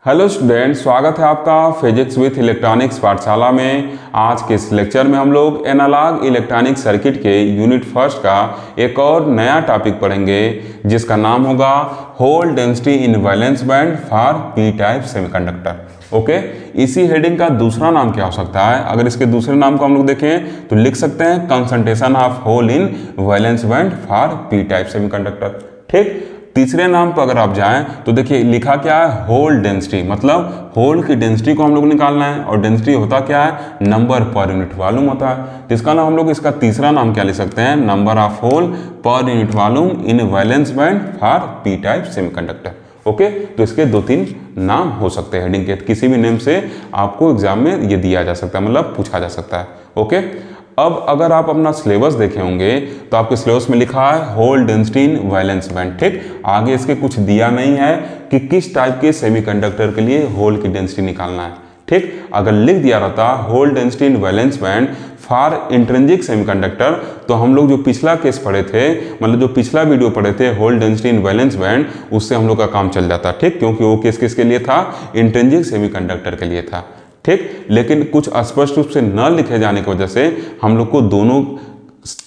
Hello student, स्वागत है आपका फिजिक्स विथ इलेक्ट्रॉनिक्स पाठशाला में। आज के इस लेक्चर में हम लोग एनालॉग इलेक्ट्रॉनिक सर्किट के यूनिट फर्स्ट का एक और नया टॉपिक पढ़ेंगे जिसका नाम होगा hole density in valence band for P type semiconductor. Okay, इसी हेडिंग का दूसरा नाम क्या हो सकता है? अगर इसके दूसरे नाम को हम लोग देखें तो लिख सकते हैं concentration of hole in valence band for P type semiconductor. ठीक, तीसरे नाम पर अगर आप जाएं तो देखिए लिखा क्या है, होल डेंसिटी, मतलब होल की डेंसिटी को हम लोग निकालना है और डेंसिटी होता क्या है, नंबर पर यूनिट वॉल्यूम होता है। तो इसका नाम हम लोग इसका तीसरा नाम क्या लिख सकते हैं, number of hole per unit volume in valence band for P type semiconductor. Okay, तो इसके दो तीन नाम हो सकते हैं हेडिंग के, किसी भी नेम से आपको एग्जाम में ये दिया जा सकता है, मतलब पूछा जा सकता है। ओके, अब अगर आप अपना सिलेबस देखे होंगे तो आपके सिलेबस में लिखा है hole density in valence band. ठीक, आगे इसके कुछ दिया नहीं है कि किस टाइप के सेमीकंडक्टर के लिए होल की डेंसिटी निकालना है। ठीक, अगर लिख दिया रहता hole density in valence band for intrinsic semiconductor तो हम लोग जो पिछला केस पढ़े थे, मतलब जो पिछला वीडियो पढ़े थे hole density in valence band, उससे हम लोग का काम चल जाता। ठीक, क्योंकि वो केस किसके लिए था, इंट्रिंसिक सेमीकंडक्टर के लिए था। ठीक, लेकिन कुछ स्पष्ट रूप से न लिखे जाने की वजह से हम लोग को दोनों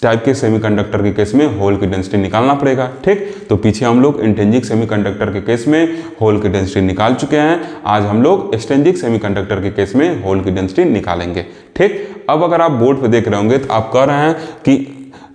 टाइप के सेमीकंडक्टर के केस में होल की डेंसिटी निकालना पड़ेगा। ठीक, तो पीछे हम लोग इंट्रिंसिक सेमीकंडक्टर के केस में होल की डेंसिटी निकाल चुके हैं, आज हम लोग एक्सट्रिंसिक सेमीकंडक्टर के केस में होल की डेंसिटी निकालेंगे। ठीक, अब अगर आप बोर्ड पे देख रहे होंगे तो आप कह रहे हैं कि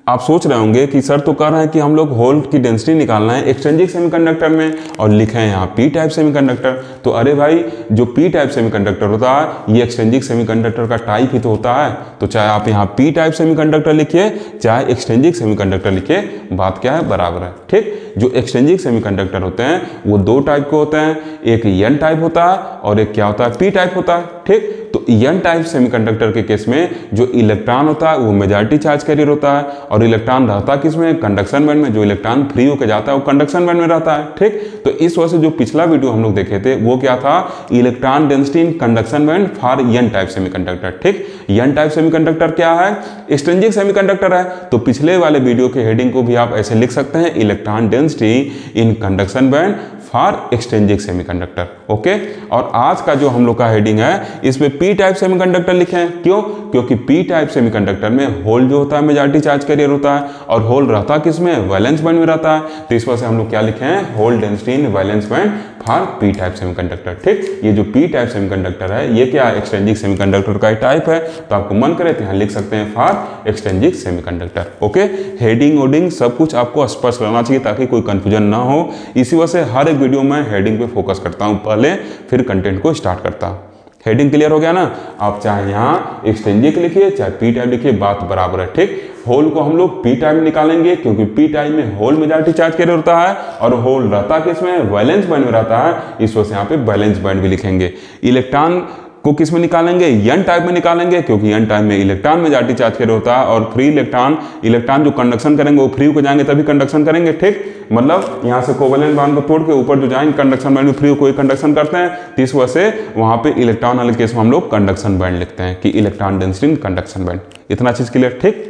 आप सोच रहे होंगे कि सर तो कह रहे हैं कि हम लोग होल की डेंसिटी निकालना है एक्सट्रिंसिक सेमीकंडक्टर में और लिखे हैं यहाँ पी टाइप सेमीकंडक्टर। तो अरे भाई, जो पी टाइप सेमीकंडक्टर होता है ये एक्सट्रिंसिक सेमीकंडक्टर का टाइप ही तो होता है। तो चाहे आप यहाँ पी टाइप सेमीकंडक्टर लिखिए चाहे एक्सट्रिंसिक सेमीकंडक्टर लिखिए, बात क्या है, बराबर है। ठीक, जो एक्सट्रिंसिक सेमीकंडक्टर होते हैं वो दो टाइप के होते हैं, एक एन टाइप होता है और एक क्या होता है, पी टाइप होता है। ठीक, तो एन टाइप सेमीकंडक्टर के केस में जो इलेक्ट्रॉन होता है वो मेजॉरिटी चार्ज कैरियर होता है और इलेक्ट्रॉन रहता है किसमें, कंडक्शन बैंड में। जो इलेक्ट्रॉन फ्री होकर जाता है वो कंडक्शन बैंड में रहता है। ठीक, तो इस वजह से जो पिछला वीडियो हम लोग देखे थे वो क्या था, electron density in conduction band for N type semiconductor. ठीक, एन टाइप सेमीकंडक्टर क्या है, एक्सट्रिंसिक सेमीकंडक्टर है। तो पिछले वाले वीडियो के हेडिंग को भी आप ऐसे लिख सकते हैं, electron density in conduction band for extrinsic semiconductor. Okay, और आज का जो हम लोग का हेडिंग है इसमें पी टाइप सेमीकंडक्टर लिखे हैं। क्यों? क्योंकि पी टाइप सेमीकंडक्टर में होल जो होता है मेजॉरिटी चार्ज कैरियर होता है और होल रहता किसमें, वैलेंस बैंड में रहता है। तो इस वजह से हम लोग क्या लिखे हैं, hole density in valence band for P type semiconductor. ठीक, ये जो पी टाइप सेमीकंडक्टर है ये क्या है, एक्सट्रिंसिक सेमीकंडक्टर का टाइप है। तो आपको मन करे तो यहाँ लिख सकते हैं for extrinsic semiconductor. Okay, heading ओडिंग सब कुछ आपको स्पष्ट रहना चाहिए ताकि कोई कंफ्यूजन ना हो। इसी वजह से हर एक वीडियो में हेडिंग पे फोकस करता हूँ पहले, फिर कंटेंट को स्टार्ट करता हूँ। हेडिंग क्लियर हो गया ना? आप चाहे यहाँ एक्सट्रिंसिक लिखिए चाहे पी टाइप लिखिए, बात बराबर है। ठीक, होल को हम लोग पी टाइप में निकालेंगे क्योंकि पी टाइप में होल मेजॉरिटी चार्ज कैरियर होता है और होल रहता किसमें, वैलेंस बैंड में रहता है। इस वजह से यहाँ पे वैलेंस बैंड भी लिखेंगे। इलेक्ट्रॉन को किस में निकालेंगे, एन टाइप में निकालेंगे क्योंकि एन टाइप में इलेक्ट्रॉन मेजॉरिटी चार्ज कैरियर होता है और फ्री इलेक्ट्रॉन जो कंडक्शन करेंगे वो फ्री होकर जाएंगे तभी कंडक्शन करेंगे। ठीक, मतलब यहाँ से कोवेलेंट बॉन्ड को तोड़ के ऊपर जो जाएंगे कंडक्शन बैंड में फ्री कोई कंडक्शन करते हैं। तो इस वजह से वहाँ पे इलेक्ट्रॉन वाले केस में हम लोग कंडक्शन बैंड लिखते हैं कि electron density in conduction band. इतना चीज क्लियर? ठीक,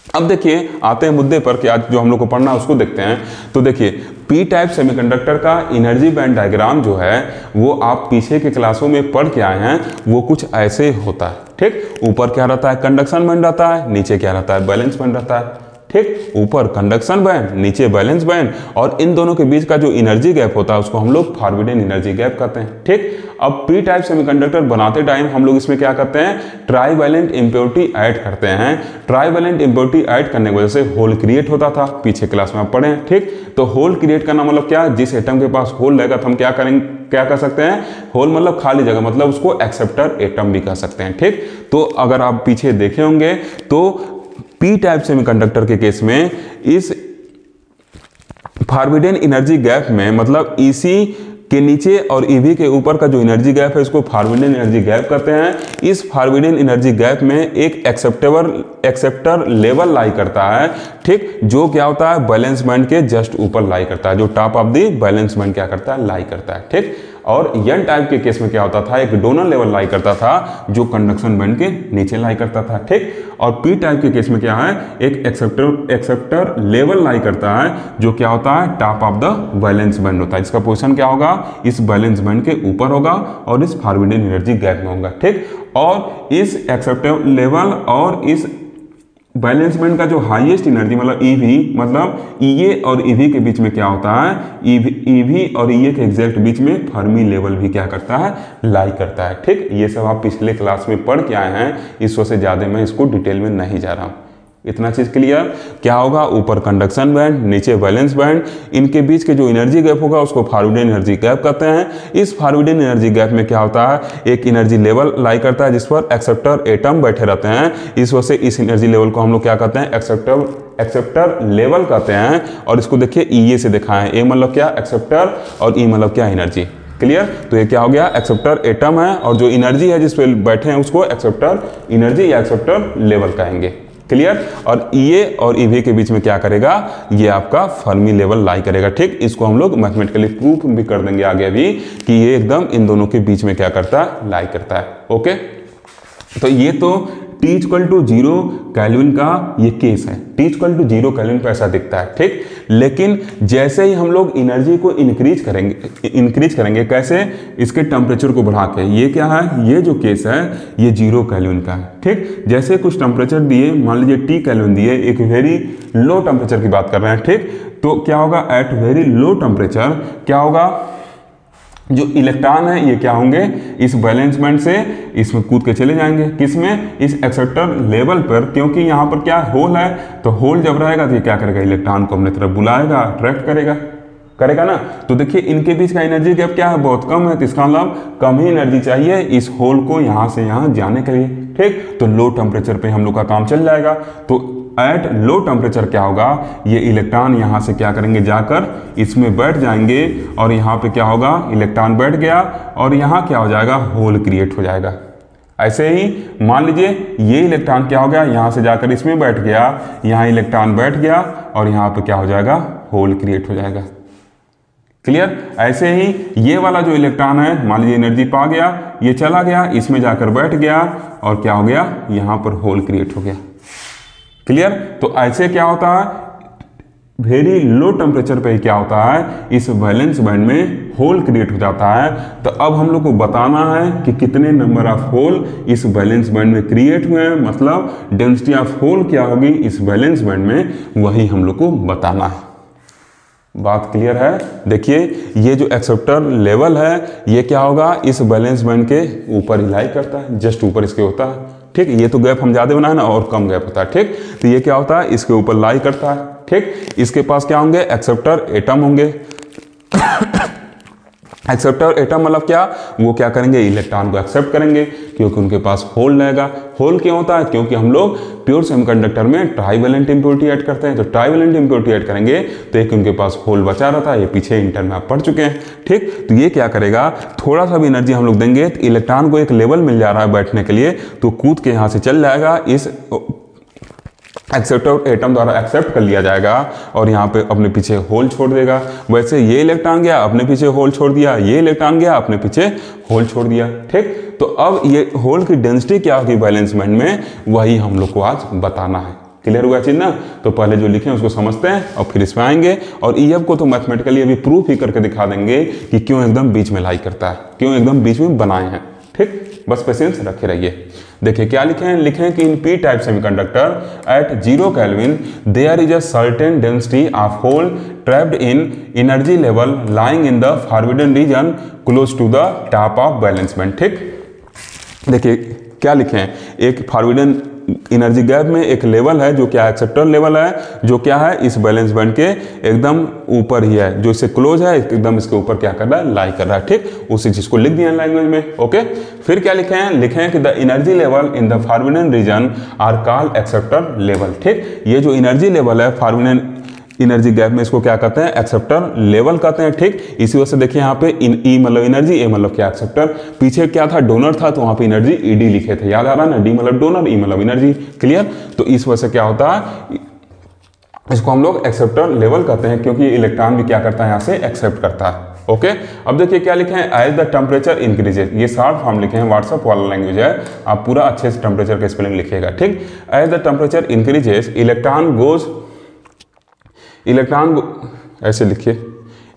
अब देखिए आते हैं मुद्दे पर कि आज जो हम लोग को पढ़ना है उसको देखते हैं। तो देखिए पी टाइप सेमीकंडक्टर का एनर्जी बैंड डायग्राम जो है वो आप पीछे के क्लासों में पढ़ के आए हैं, वो कुछ ऐसे होता है। ठीक, ऊपर क्या रहता है, कंडक्शन बैंड रहता है, नीचे क्या रहता है, बैलेंस बैंड रहता है। ठीक, ऊपर कंडक्शन बैंड नीचे बैलेंस बैंड और इन दोनों के बीच का जो एनर्जी गैप होता है उसको हम लोग फॉरबिडन एनर्जी गैप कहते हैं। ठीक, अब पी टाइप सेमीकंडक्टर बनाते टाइम हम लोग इसमें क्या करते हैं, ट्राईवैलेंट इम्प्योरिटी ऐड करते हैं। ट्राईवैलेंट इम्प्योरिटी ऐड करने की वजह से होल क्रिएट होता था, पीछे क्लास में आप पढ़े हैं। ठीक, तो होल क्रिएट करना मतलब क्या, जिस एटम के पास होल रहेगा तो हम क्या करेंगे, क्या कर सकते हैं, होल मतलब खाली जगह, मतलब उसको एक्सेप्टर एटम भी कह सकते हैं। ठीक, तो अगर आप पीछे देखे होंगे तो पी टाइप सेमीकंडक्टर के केस में इस फॉरबिडन एनर्जी गैप में, मतलब ईसी के नीचे और ईवी के ऊपर का जो एनर्जी गैप है इसको फॉरबिडन एनर्जी गैप कहते हैं। इस फॉरबिडन एनर्जी गैप में एक एक्सेप्टर लेवल लाई करता है। ठीक, जो क्या होता है, बैलेंस बैंड के जस्ट ऊपर लाई करता है, जो top of the balance band क्या करता है, लाई करता है। ठीक, और एन टाइप के केस में क्या होता था, एक डोनर लेवल लाई करता था जो कंडक्शन बैंड के नीचे लाई करता था, ठीक। और पी टाइप के केस में क्या है, एक एक्सेप्टर लेवल लाई करता है जो क्या होता है, top of the valence band होता है। इसका पोजीशन क्या होगा, इस वैलेंस बैंड के ऊपर होगा और इस फॉरबिडन एनर्जी गैप में होगा, ठीक। और इस एक्सेप्टर लेवल और इस बैलेंस बैंड का जो हाईएस्ट एनर्जी मतलब ईवी, मतलब ईए और ईवी के बीच में क्या होता है, ईवी और ईए के एग्जैक्ट बीच में फर्मी लेवल भी क्या करता है, लाई करता है, ठीक। ये सब आप पिछले क्लास में पढ़ के आए हैं, इस वजह से ज़्यादा मैं इसको डिटेल में नहीं जा रहा हूँ। इतना चीज़ क्लियर। क्या होगा, ऊपर कंडक्शन बैंड, नीचे वैलेंस बैंड, इनके बीच के जो एनर्जी गैप होगा उसको फॉरवर्डिंग एनर्जी गैप कहते हैं। इस फॉरवर्डिंग एनर्जी गैप में क्या होता है, एक एनर्जी लेवल लाई करता है जिस पर एक्सेप्टर एटम बैठे रहते हैं। इस वजह से इस एनर्जी लेवल को हम लोग क्या कहते हैं, एक्सेप्टर लेवल कहते हैं। और इसको देखिए ई से दिखाएं, ए मतलब क्या, एक्सेप्टर, और ई मतलब क्या, एनर्जी। क्लियर। तो ये क्या हो गया, एक्सेप्टर एटम है और जो एनर्जी है जिस पे बैठे हैं उसको एक्सेप्टर एनर्जी या एक्सेप्टर लेवल कहेंगे। क्लियर। और ईए और ईवी के बीच में क्या करेगा, ये आपका फर्मी लेवल लाई करेगा, ठीक। इसको हम लोग मैथमेटिकली प्रूफ भी कर देंगे आगे अभी कि ये एकदम इन दोनों के बीच में क्या करता है, लाई करता है। ओके, तो ये तो T इक्वल टू 0 केल्विन का ये केस है। T इक्वल टू 0 केल्विन पे ऐसा दिखता है, ठीक। लेकिन जैसे ही हम लोग एनर्जी को इंक्रीज करेंगे कैसे, इसके टेम्परेचर को बढ़ा के, ये क्या है, ये जो केस है ये 0 केल्विन का है, ठीक। जैसे कुछ टेम्परेचर दिए, मान लीजिए T केल्विन दिए, एक वेरी लो टेम्परेचर की बात कर रहे हैं, ठीक। तो क्या होगा, एट वेरी लो टेम्परेचर क्या होगा, जो इलेक्ट्रॉन है ये क्या होंगे, इस वैलेंस बैंड से इसमें कूद के चले जाएंगे, किसमें, इस एक्सेप्टर लेवल पर, क्योंकि यहाँ पर क्या होल है, तो होल जब रहेगा तो ये क्या करेगा, इलेक्ट्रॉन को अपने तरफ बुलाएगा, अट्रैक्ट करेगा ना। तो देखिए इनके बीच का एनर्जी गैप क्या है, बहुत कम है, तो इसका मतलब कम ही एनर्जी चाहिए इस होल को यहाँ से यहाँ जाने के लिए, ठीक। तो लो टेम्परेचर पे हम लोग का काम चल जाएगा। तो एट लो टेम्परेचर क्या होगा, ये इलेक्ट्रॉन यहाँ से क्या करेंगे, जाकर इसमें बैठ जाएंगे और यहाँ पे क्या होगा, इलेक्ट्रॉन बैठ गया और यहाँ क्या हो जाएगा, होल क्रिएट हो जाएगा। ऐसे ही मान लीजिए ये इलेक्ट्रॉन क्या हो गया, यहाँ से जाकर इसमें बैठ गया, यहाँ इलेक्ट्रॉन बैठ गया और यहाँ पे क्या हो जाएगा, होल क्रिएट हो जाएगा। क्लियर। ऐसे ही ये वाला जो इलेक्ट्रॉन है, मान लीजिए एनर्जी पा गया, ये चला गया, इसमें जाकर बैठ गया और क्या हो गया, यहाँ पर होल क्रिएट हो गया। क्लियर। तो ऐसे क्या होता है, वेरी लो टेम्परेचर पे क्या होता है, इस वैलेंस बैंड में होल क्रिएट हो जाता है। तो अब हम लोग को बताना है कि कितने नंबर ऑफ होल इस वैलेंस बैंड में क्रिएट हुए हैं, मतलब डेंसिटी ऑफ होल क्या होगी इस वैलेंस बैंड में, वही हम लोग को बताना है। बात क्लियर है। देखिए ये जो एक्सेप्टर लेवल है ये क्या होगा, इस वैलेंस बैंड के ऊपर ही लाई करता है, जस्ट ऊपर इसके होता है, ठीक। ये तो गैप हम ज्यादा बनाए ना, और कम गैप होता है, ठीक। तो ये क्या होता है, इसके ऊपर लाई करता है, ठीक। इसके पास क्या होंगे, एक्सेप्टर एटम होंगे। एक्सेप्टर एटम मतलब क्या, वो क्या करेंगे, इलेक्ट्रॉन को एक्सेप्ट करेंगे, क्योंकि उनके पास होल रहेगा। होल क्यों होता है, क्योंकि हम लोग प्योर सेमीकंडक्टर में ट्राइवेलेंट इंप्योरिटी ऐड करते हैं, तो ट्राइवेलेंट इंप्योरिटी ऐड करेंगे तो एक उनके पास होल बचा रहता है, ये पीछे इंटर में आप पढ़ चुके हैं, ठीक। तो ये क्या करेगा, थोड़ा सा भी एनर्जी हम लोग देंगे तो इलेक्ट्रॉन को एक लेवल मिल जा रहा है बैठने के लिए, तो कूद के यहाँ से चल जाएगा, इस एक्सेप्टर एटम द्वारा एक्सेप्ट कर लिया जाएगा और यहाँ पे अपने पीछे होल छोड़ देगा। वैसे ये इलेक्ट्रॉन गया अपने पीछे होल छोड़ दिया, ये इलेक्ट्रॉन गया अपने पीछे होल छोड़ दिया, ठीक। तो अब ये होल की डेंसिटी क्या होगी वैलेंस बैंड में, वही हम लोग को आज बताना है। क्लियर हुआ चीज ना। तो पहले जो लिखे हैं उसको समझते हैं और फिर इसमें आएंगे, और ईएफ को तो मैथमेटिकली अभी प्रूफ ही करके दिखा देंगे कि क्यों एकदम बीच में लाई करता है, क्यों एकदम बीच में बनाए हैं, ठीक। बस पेशेंस रखे रहिए। देखिए क्या लिखे हैं, लिखे हैं कि in P type semiconductor at 0 kelvin there is a certain density of hole trapped in energy level lying in the forbidden region close to the top of valence band, ठीक। देखिए क्या लिखे हैं, एक फॉरबिडन एनर्जी गैप में एक level है जो क्या एक्सेप्टर लेवल है, जो क्या है इस बैलेंस बैंड के एकदम ऊपर ही है, जो इससे क्लोज है एकदम इसके ऊपर क्या कर रहा है, लाई कर रहा है, ठीक। उसी चीज को लिख दिया लैंग्वेज में। ओके, फिर क्या लिखे हैं, लिखे हैं कि the energy level in the forbidden region are called acceptor level, ठीक। ये जो एनर्जी लेवल है फॉरबिडन एनर्जी गैप में, इसको क्या कहते हैं, एक्सेप्टर लेवल कहते हैं, ठीक। इसी वजह से देखिए यहाँ पे ई मतलब एनर्जी, ए मतलब क्या एक्सेप्टर, पीछे क्या था डोनर था तो वहाँ पे एनर्जी ईडी लिखे थे, याद आ रहा है ना, डी मतलब डोनर, ई मतलब एनर्जी, क्लियर। तो इस वजह से क्या होता है, इसको हम लोग एक्सेप्टर लेवल कहते हैं, क्योंकि इलेक्ट्रॉन भी क्या करता है यहाँ से एक्सेप्ट करता है। ओके। अब देखिए क्या लिखे हैं, एज द टेम्परेचर इंक्रीजेज, ये शॉर्ट फॉर्म लिखे हैं, व्हाट्सअप वाला लैंग्वेज है, आप पूरा अच्छे से टेम्परेचर का स्पेलिंग लिखिएगा, ठीक। As the temperature increases electron ऐसे लिखिए,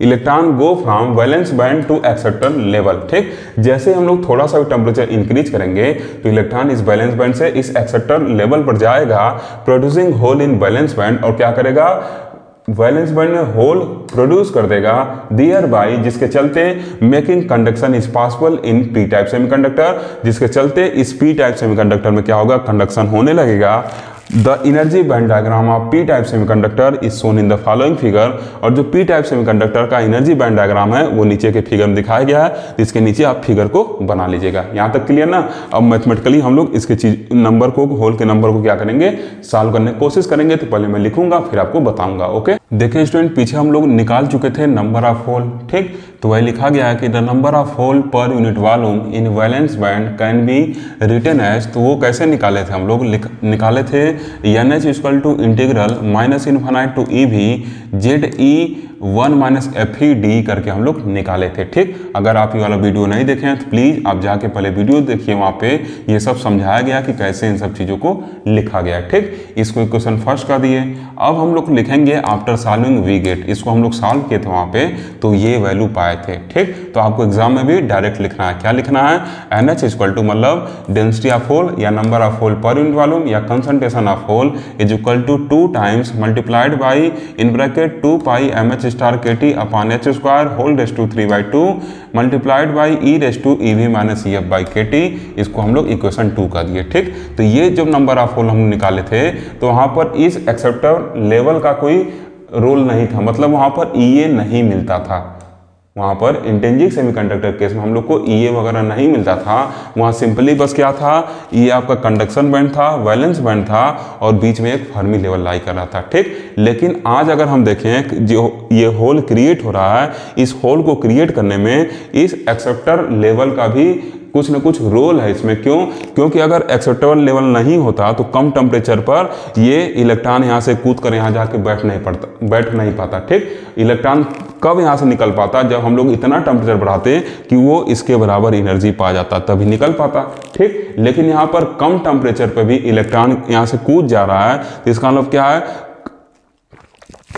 electron go from valence band to acceptor level, ठीक। जैसे हम लोग थोड़ा सा भी टेम्परेचर इंक्रीज करेंगे तो इलेक्ट्रॉन इस वैलेंस बैंड से इस एक्सेप्टर लेवल पर जाएगा, producing hole in valence band, और क्या करेगा, वैलेंस बैंड में होल प्रोड्यूस कर देगा, दियर बाई, जिसके चलते making conduction is possible in P type semiconductor, जिसके चलते इस पी टाइप सेमीकंडक्टर में क्या होगा, कंडक्शन होने लगेगा। The energy band diagram of P type semiconductor is shown in the following figure, और जो पी टाइप सेमीकंडक्टर का एनर्जी बैंड डायग्राम है वो नीचे के फिगर में दिखाया गया है, इसके नीचे आप फिगर को बना लीजिएगा। यहाँ तक क्लियर ना। अब मैथमेटिकली हम लोग इसके चीज नंबर को, होल के नंबर को क्या करेंगे, सॉल्व करने की कोशिश करेंगे। तो पहले मैं लिखूंगा फिर आपको बताऊंगा, ओके। देखिए स्टूडेंट, पीछे हम लोग निकाल चुके थे नंबर ऑफ होल, ठीक। तो वही लिखा गया है कि the number of hole per unit volume in valence band can be written as, तो वो कैसे निकाले थे हम लोग, निकाले थे NH equal to integral -infinity to EV ZE1 FED करके हम लोग निकाले थे, ठीक। अगर आप ये वाला वीडियो नहीं देखे हैं तो प्लीज़ आप जाके पहले वीडियो देखिए, वहाँ पे ये सब समझाया गया कि कैसे इन सब चीज़ों को लिखा गया, ठीक। इसको इक्वेशन फर्स्ट कर दिए। अब हम लोग लिखेंगे आफ्टर सॉल्विंग वी गेट, इसको हम लोग सॉल्व किए थे वहाँ पे, तो ये वैल्यू पाए थे, ठीक। तो आपको एग्जाम में भी डायरेक्ट लिखना है, क्या लिखना है, NH इक्वल टू मतलब डेंसिटी ऑफ होल या number of hole per unit volume या concentration of hole is equal to 2 times multiplied by in bracket 2 pi mh star KT upon h square hole raise to 3/2 multiplied by e raise to EV minus EF by KT, इसको हम लोग equation 2 का दिए, ठीक। तो ये जब number of whole हम निकाले थे तो वहाँ पर इस एक्सेप्टर लेवल का कोई रोल नहीं था, मतलब वहाँ पर EA नहीं मिलता था। वहाँ पर इंटेंजिक सेमीकंडक्टर केस में हम लोग को EA वगैरह नहीं मिलता था, वहाँ सिंपली बस क्या था, ये आपका कंडक्शन बैंड था, वैलेंस बैंड था, और बीच में एक फर्मी लेवल लाई कर रहा था, ठीक। लेकिन आज अगर हम देखें जो ये होल क्रिएट हो रहा है, इस होल को क्रिएट करने में इस एक्सेप्टर लेवल का भी कुछ न कुछ रोल है इसमें। क्यों? क्योंकि अगर एक्सेप्टेबल लेवल नहीं होता तो कम टेम्परेचर पर ये इलेक्ट्रॉन यहाँ से कूद कर यहाँ जाके बैठ नहीं पाता, ठीक। इलेक्ट्रॉन कब यहाँ से निकल पाता, जब हम लोग इतना टेम्परेचर बढ़ाते कि वो इसके बराबर एनर्जी पा जाता, तभी निकल पाता, ठीक। लेकिन यहाँ पर कम टेम्परेचर पर भी इलेक्ट्रॉन यहाँ से कूद जा रहा है, तो इसका मतलब क्या है,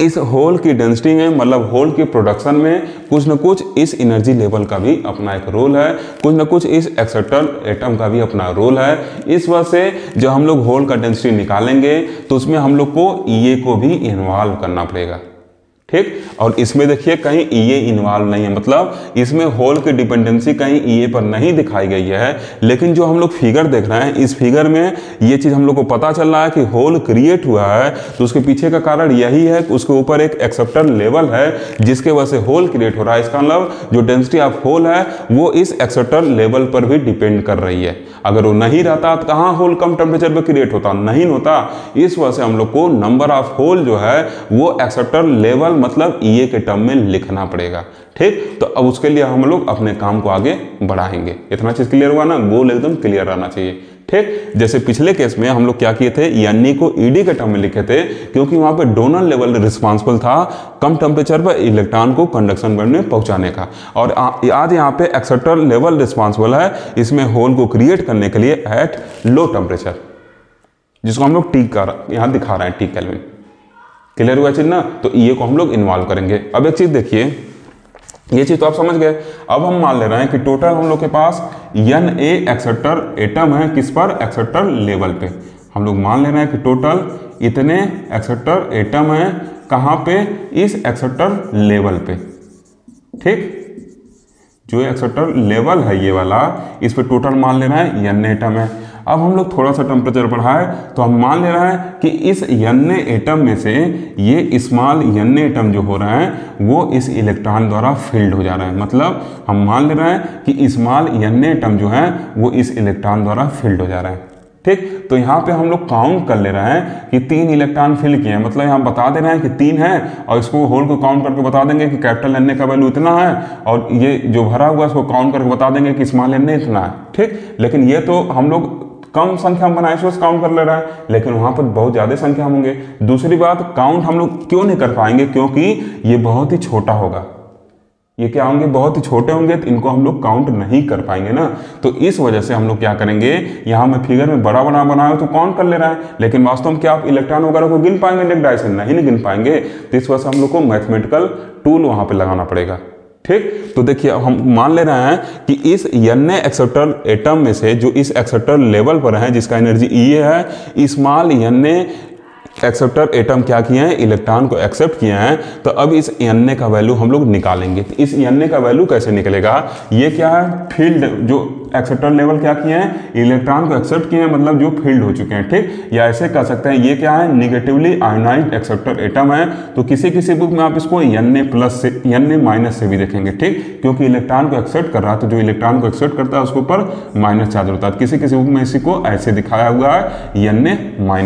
इस होल की डेंसिटी में, मतलब होल की प्रोडक्शन में कुछ न कुछ इस एनर्जी लेवल का भी अपना एक रोल है, कुछ न कुछ इस एक्सेप्टर एटम का भी अपना रोल है। इस वजह से जब हम लोग होल का डेंसिटी निकालेंगे तो उसमें हम लोग को EA को भी इन्वॉल्व करना पड़ेगा, ठीक। और इसमें देखिए कहीं EA इन्वॉल्व नहीं है, मतलब इसमें होल की डिपेंडेंसी कहीं EA पर नहीं दिखाई गई है। लेकिन जो हम लोग फिगर देख रहे हैं, इस फिगर में ये चीज़ हम लोग को पता चल रहा है कि होल क्रिएट हुआ है, तो उसके पीछे का कारण यही है कि उसके ऊपर एक एक्सेप्टर लेवल है जिसके वजह से होल क्रिएट हो रहा है। इसका मतलब जो डेंसिटी ऑफ होल है वो इस एक्सेप्टर लेवल पर भी डिपेंड कर रही है। अगर वो नहीं रहता तो कहाँ होल कम टेम्परेचर पर क्रिएट होता, नहीं होता। इस वजह से हम लोग को नंबर ऑफ होल जो है वो एक्सेप्टर लेवल मतलब EA के टर्म में लिखना पड़ेगा, ठीक। तो अब उसके लिए हम लोग अपने काम को आगे बढ़ाएंगे। इतना चीज क्लियर हुआ ना, गोल एकदम क्लियर रहना चाहिए, ठीक। जैसे पिछले केस में हम लोग क्या किए थे, यानी को ED के टर्म में लिखे थे, क्योंकि वहां पे डोनर लेवल रिस्पॉन्सिबल था कम टेम्परेचर पर इलेक्ट्रॉन को कंडक्शन बैंड में पहुंचाने का, और आज यहाँ पे एक्सेप्टर लेवल रिस्पॉन्सिबल है इसमें होल को क्रिएट करने के लिए एट लो टेम्परेचर, जिसको हम लोग T का यहाँ दिखा रहे हैं, T केल्विन। क्लियर हुआ चीज ना। तो EA को हम लोग इन्वॉल्व करेंगे। अब एक चीज देखिए, ये चीज तो आप समझ गए। अब हम मान ले रहे हैं कि टोटल हम लोग के पास Na एक्सेप्टर एटम है, किस पर, एक्सेप्टर लेवल पे। हम लोग मान ले रहे हैं कि टोटल इतने एक्सेप्टर एटम है, कहाँ पे, इस एक्सेप्टर लेवल पे, ठीक। जो एक्सेप्टर लेवल है ये वाला, इस पे टोटल मान ले रहे हैं Na एटम है। अब हम लोग थोड़ा सा टेम्परेचर बढ़ाए तो हम मान ले रहे हैं कि इस Na एटम में से ये स्मॉल Na एटम जो हो रहे हैं वो इस इलेक्ट्रॉन द्वारा फिल्ड हो जा रहे हैं। मतलब हम मान ले रहे हैं कि स्मॉल Na एटम जो है वो इस इलेक्ट्रॉन द्वारा फिल्ड हो जा रहे हैं, ठीक। तो यहाँ पे हम लोग काउंट कर ले रहे हैं कि 3 इलेक्ट्रॉन फिल किए हैं, मतलब यहाँ बता दे रहे हैं कि 3 है, और इसको होल को काउंट करके बता देंगे कि कैपिटल Na का वैल्यू इतना है, और ये जो भरा हुआ है उसको काउंट करके बता देंगे कि स्मॉल Na इतना है, ठीक। लेकिन ये तो हम लोग कम संख्या में बनाए से काउंट कर ले रहा है, लेकिन वहां पर बहुत ज्यादा संख्या होंगे। दूसरी बात, काउंट हम लोग क्यों नहीं कर पाएंगे, क्योंकि ये बहुत ही छोटा होगा, ये क्या होंगे, बहुत ही छोटे होंगे, तो इनको हम लोग काउंट नहीं कर पाएंगे ना। तो इस वजह से हम लोग क्या करेंगे, यहाँ में फिगर में बड़ा बड़ा बनाया तो काउंट कर ले रहा है, लेकिन वास्तव में क्या आप इलेक्ट्रॉन वगैरह को गिन पाएंगे नेक्ड डाई से? नहीं गिन पाएंगे। तो इस वजह से हम लोग को मैथमेटिकल टूल वहाँ पर लगाना पड़ेगा। ठीक, तो देखिए हम मान ले रहे हैं कि इस n एक्सेप्टर एटम में से जो इस एक्सेप्टर लेवल पर है, जिसका एनर्जी E है, स्मॉल n एक्सेप्टर एटम क्या किए हैं, इलेक्ट्रॉन को एक्सेप्ट किए हैं। तो अब इस n का वैल्यू हम लोग निकालेंगे। तो इस n का वैल्यू कैसे निकलेगा, ये क्या है, फील्ड जो एक्सेप्टर लेवल क्या किए हैं, इलेक्ट्रॉन को एक्सेप्ट किए हैं, मतलब जो फील्ड हो चुके हैं। ठीक, या ऐसे कह सकते हैं ये क्या है, निगेटिवली आयोनाइज्ड एक्सेप्टर एटम है। तो किसी किसी बुक में आप इसको Na+ से Na- से भी देखेंगे। ठीक, क्योंकि इलेक्ट्रॉन को एक्सेप्ट कर रहा है, तो जो इलेक्ट्रॉन को एक्सेप्ट करता है उसके ऊपर माइनस चार्ज होता है। किसी किसी बुक में इसी को ऐसे दिखाया हुआ है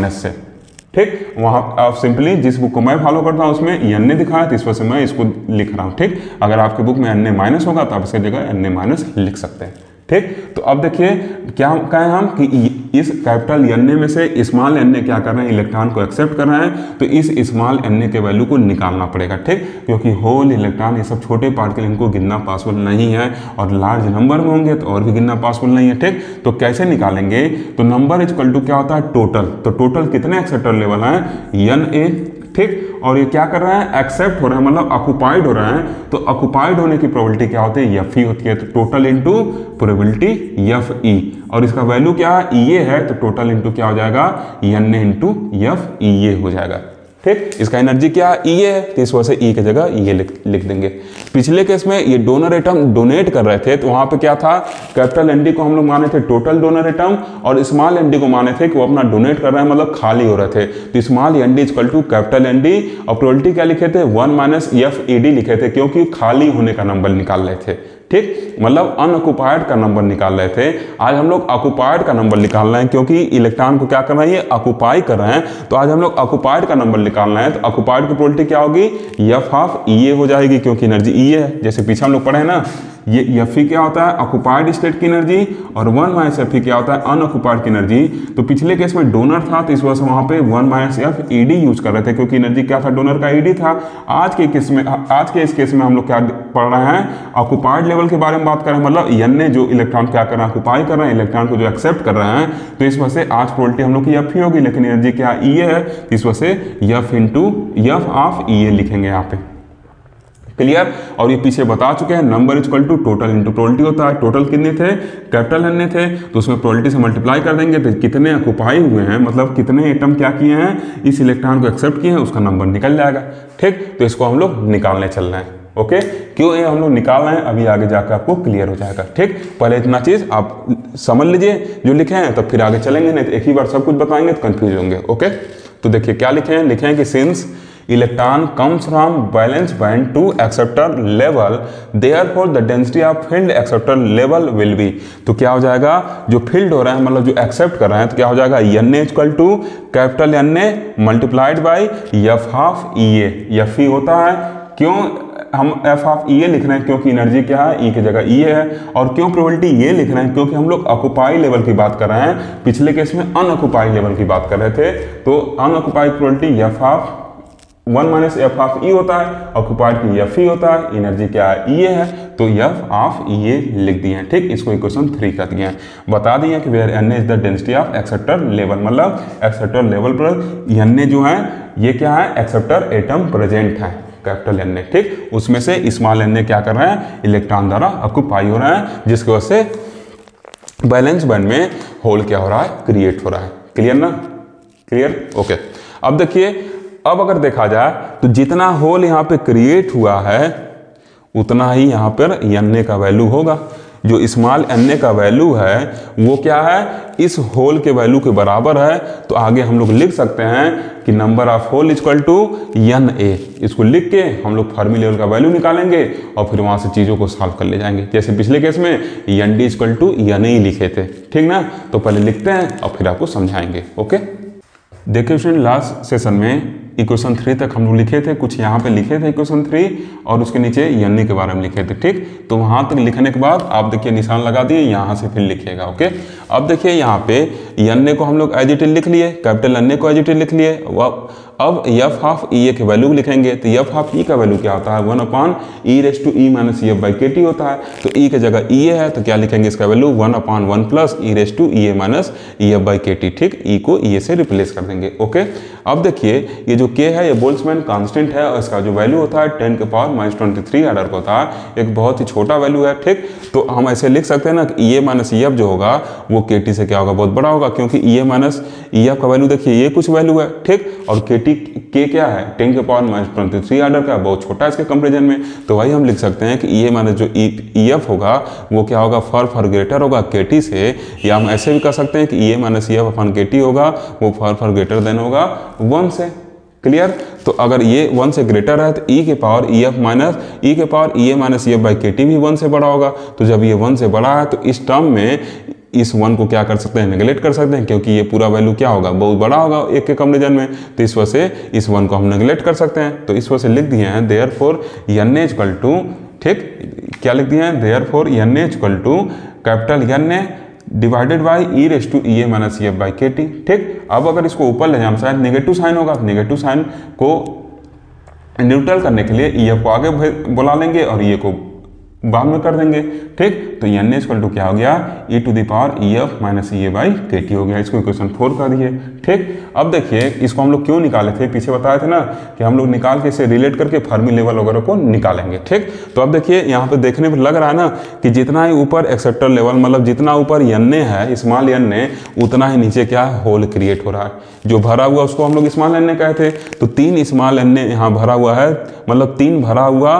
Na- से। ठीक, वहाँ आप सिंपली जिस बुक को मैं फॉलो करता हूँ उसमें Na दिखाया, तो इस वजह से मैं इसको लिख रहा हूँ। ठीक, अगर आपके बुक में Na- होगा तो आप इसकी जगह Na- लिख सकते हैं। ठीक, तो अब देखिए क्या कहें हम कि इस कैपिटल Na में से स्मॉल Na क्या कर रहे हैं, इलेक्ट्रॉन को एक्सेप्ट कर रहे हैं। तो इस स्मॉल Na के वैल्यू को निकालना पड़ेगा। ठीक, क्योंकि होल, इलेक्ट्रॉन, ये सब छोटे पार्टिकल, इनको गिनना पॉसिबल नहीं है, और लार्ज नंबर में होंगे तो और भी गिनना पॉसिबल नहीं है। ठीक, तो कैसे निकालेंगे, तो नंबर इक्वल टू क्या होता है, टोटल। तो टोटल कितने एक्सेप्टर लेवल हैं, Na। ठीक, और ये क्या कर रहे हैं, एक्सेप्ट हो रहे हैं, मतलब ऑक्युपाइड हो रहे हैं। तो ऑक्युपाइड होने की प्रोबेबिलिटी क्या होती है, Fe होती है। तो टोटल इंटू प्रोबेबिलिटी Fe, और इसका वैल्यू क्या है, Ea है। तो टोटल इंटू क्या हो जाएगा, Na इंटू Fe हो जाएगा। ठीक, इसका एनर्जी क्या है, Ea है, तो इस वजह से E की जगह Ea लिख देंगे। पिछले केस में ये डोनर एटम डोनेट कर रहे थे, तो वहां पे क्या था, कैपिटल ND को हम लोग माने थे टोटल डोनर एटम, और स्मॉल ND को माने थे कि वो अपना डोनेट कर रहे हैं, मतलब खाली हो रहे थे। तो small ND equal to capital ND, और प्रोबेबिलिटी क्या लिखे थे, 1 - FeD लिखे थे, क्योंकि खाली होने का नंबर निकाल रहे थे। ठीक, मतलब अनऑक्युपाइड का नंबर निकाल रहे थे। आज हम लोग ऑक्युपाइड का नंबर निकाल रहे हैं, क्योंकि इलेक्ट्रॉन को क्या कर रहे हैं, ये ऑक्युपाई कर रहे हैं। तो आज हम लोग ऑक्युपाइड का नंबर निकाल रहे हैं। तो ऑक्युपाइड की प्रोबेबिलिटी क्या होगी, F(E)A हो जाएगी, क्योंकि एनर्जी E है। जैसे पीछे हम लोग पढ़े हैं ना, ये Fe क्या होता है, ऑक्युपाइड स्टेट की एनर्जी, और 1 - Fe क्या होता है, अनऑक्युपाइड की एनर्जी। तो पिछले केस में डोनर था, तो इस वजह से वहां पे 1 - FeD यूज कर रहे थे, क्योंकि एनर्जी क्या था, डोनर का ED था। आज के इस केस में हम लोग क्या पढ़ रहे हैं, ऑक्युपाइड लेवल के बारे में बात कर रहे हैं, मतलब Na जो इलेक्ट्रॉन क्या कर रहे हैं, ऑक्युपाई कर रहे हैं, इलेक्ट्रॉन को जो एक्सेप्ट कर रहे हैं। तो इस वजह से आज प्रोबेबिलिटी हम लोग की Fe होगी, लेकिन एनर्जी क्या Ea है, इस वजह से F इंटू F(Ea) लिखेंगे यहाँ पे। क्लियर, और ये पीछे बता चुके हैं, number equal to total into probability होता है। टोटल कितने थे, कैपिटल N थे, तो उसमें प्रोबेबिलिटी से मल्टीप्लाई कर देंगे, तो कितने ऑक्युपाई हुए हैं, मतलब कितने एटम क्या किए हैं, इस इलेक्ट्रॉन को एक्सेप्ट किए हैं, उसका नंबर निकल जाएगा। ठीक, तो इसको हम लोग निकालने चल रहे हैं। ओके, क्यों ये हम लोग निकाल रहे हैं, अभी आगे जाकर आपको क्लियर हो जाएगा। ठीक, पहले इतना चीज आप समझ लीजिए जो लिखे हैं, तब फिर आगे चलेंगे, नहीं तो एक ही बार सब कुछ बताएंगे तो कंफ्यूज होंगे। ओके, तो देखिए क्या लिखे हैं, लिखे हैं कि since electron comes from valence band to acceptor level, therefore the density of filled acceptor level will be। तो क्या हो जाएगा, जो फील्ड हो रहा है, मतलब जो एक्सेप्ट कर रहे हैं, तो क्या हो जाएगा, Na equal to capital Na multiplied by F(E)A। Fe होता है, क्यों हम F(E)A लिख रहे हैं, क्योंकि एनर्जी क्या है, E की जगह E है। और क्यों प्रोबेबिलिटी ये लिख रहे हैं, क्योंकि हम लोग ऑक्युपाई लेवल की बात कर रहे हैं, पिछले केस में अनऑक्युपाई लेवल की बात कर रहे थे। तो अनऑक्युपाइड प्रोबेबिलिटी F(1 - F(E) होता है, ऑक्युपाइड की Fe होता है, एनर्जी क्या है, Ea है, तो F(E)A लिख दिए हैं। ठीक, इसको इक्वेशन 3 कर दिए हैं। बता दिए कि where Na is the density of acceptor level, मतलब एक्सेप्टर लेवल पर Na जो है, ये क्या है, एक्सेप्टर एटम प्रेजेंट है, कैपिटल Na। ठीक, उसमें से स्मॉल Na क्या कर रहे हैं, इलेक्ट्रॉन द्वारा ऑक्युपाई हो रहा है, जिसकी वजह से बैलेंस बैंड में होल क्या हो रहा है, क्रिएट हो रहा है। क्लियर ना, क्लियर, ओके। अब देखिए, अब अगर देखा जाए तो जितना होल यहाँ पे क्रिएट हुआ है, उतना ही यहाँ पर Na का वैल्यू होगा। जो स्मॉल Na का वैल्यू है वो क्या है, इस होल के वैल्यू के बराबर है। तो आगे हम लोग लिख सकते हैं कि number of hole equal to Na। इसको लिख के हम लोग फर्मी लेवल का वैल्यू निकालेंगे, और फिर वहाँ से चीज़ों को सॉल्व कर ले जाएंगे। जैसे पिछले केस में Nd इक्वल टू Na लिखे थे, ठीक ना। तो पहले लिखते हैं और फिर आपको समझाएंगे। ओके, देखिए स्टूडेंट, लास्ट सेशन में इक्वेशन 3 तक हम लोग लिखे थे, कुछ यहाँ पे लिखे थे इक्वेशन 3 और उसके नीचे एन के बारे में लिखे थे। ठीक, तो वहाँ तक लिखने के बाद आप देखिए निशान लगा दिए, यहाँ से फिर लिखिएगा। ओके, अब देखिए यहाँ पे एन को हम लोग एज इट इज लिख लिए, कैपिटल एन को एज इट इज लिख लिए। अब एफ ऑफ ई के वैल्यू लिखेंगे, तो एफ ऑफ ई का वैल्यू क्या होता है, 1/e minus ef by K T होता है। तो ई के जगह ई है तो क्या लिखेंगे इसका value 1/1 plus e minus ef by K T. ठीक, ई को ई से रिप्लेस कर देंगे। ओके, अब देखिए ये जो के है ये बोल्ट्जमैन कांस्टेंट है और इसका जो वैल्यू होता है 10⁻⁻³ आर्डर का होता है, एक बहुत ही छोटा वैल्यू है। ठीक, तो हम ऐसे लिख सकते हैं ना कि e माइनस ef जो होगा वो के टी से क्या होगा, बहुत बड़ा होगा, क्योंकि e माइनस ef का वैल्यू देखिए ये कुछ वैल्यू है। ठीक, और के क्या है 10⁻⁻³ आर्डर का, बहुत छोटा है इसके कंपेरिजन में। तो वही हम लिख सकते हैं कि e माइनस जो ef होगा वो क्या होगा, फॉर ग्रेटर होगा के टी से, या हम ऐसे भी कर सकते हैं कि e माइनस ef अपॉन के टी होगा वो फॉर ग्रेटर देन होगा 1 से। क्लियर, तो अगर ये 1 से ग्रेटर है तो e के power ef minus ef by K T भी 1 से बड़ा होगा। तो जब ये 1 से बड़ा है तो इस टर्म में इस 1 को क्या कर सकते हैं, नेगलेक्ट कर सकते हैं, क्योंकि ये पूरा वैल्यू क्या होगा, बहुत बड़ा होगा एक के कंपेरिजन में। तो इस वजह से इस 1 को हम नेगलेक्ट कर सकते हैं। तो इस वजह से लिख दिए हैं देयरफॉर n इक्वल टू, ठीक, क्या लिख दिए हैं, therefore n equal to capital n divided by e minus ef by K T. ठीक, अब अगर इसको ऊपर ले जाए शायद नेगेटिव साइन होगा, नेगेटिव साइन को न्यूट्रल करने के लिए ef को आगे बुला लेंगे और ये को बाद में कर देंगे। ठीक, तो n इक्वल टू क्या हो गया, e⁻ef minus e by K T हो गया। इसको इक्वेशन 4 कर दिए। ठीक, अब देखिए इसको हम लोग क्यों निकाले थे, पीछे बताए थे ना कि हम लोग निकाल के इसे रिलेट करके फर्मी लेवल वगैरह को निकालेंगे। ठीक, तो अब देखिए यहाँ पे देखने पर लग रहा है ना कि जितना ही ऊपर एक्सेप्टर लेवल, मतलब जितना ऊपर n है स्मॉल n, उतना ही नीचे क्या होल क्रिएट हो रहा है। जो भरा हुआ उसको हम लोग स्मॉल n कहे थे, तो 3 स्मॉल n यहाँ भरा हुआ है, मतलब 3 भरा हुआ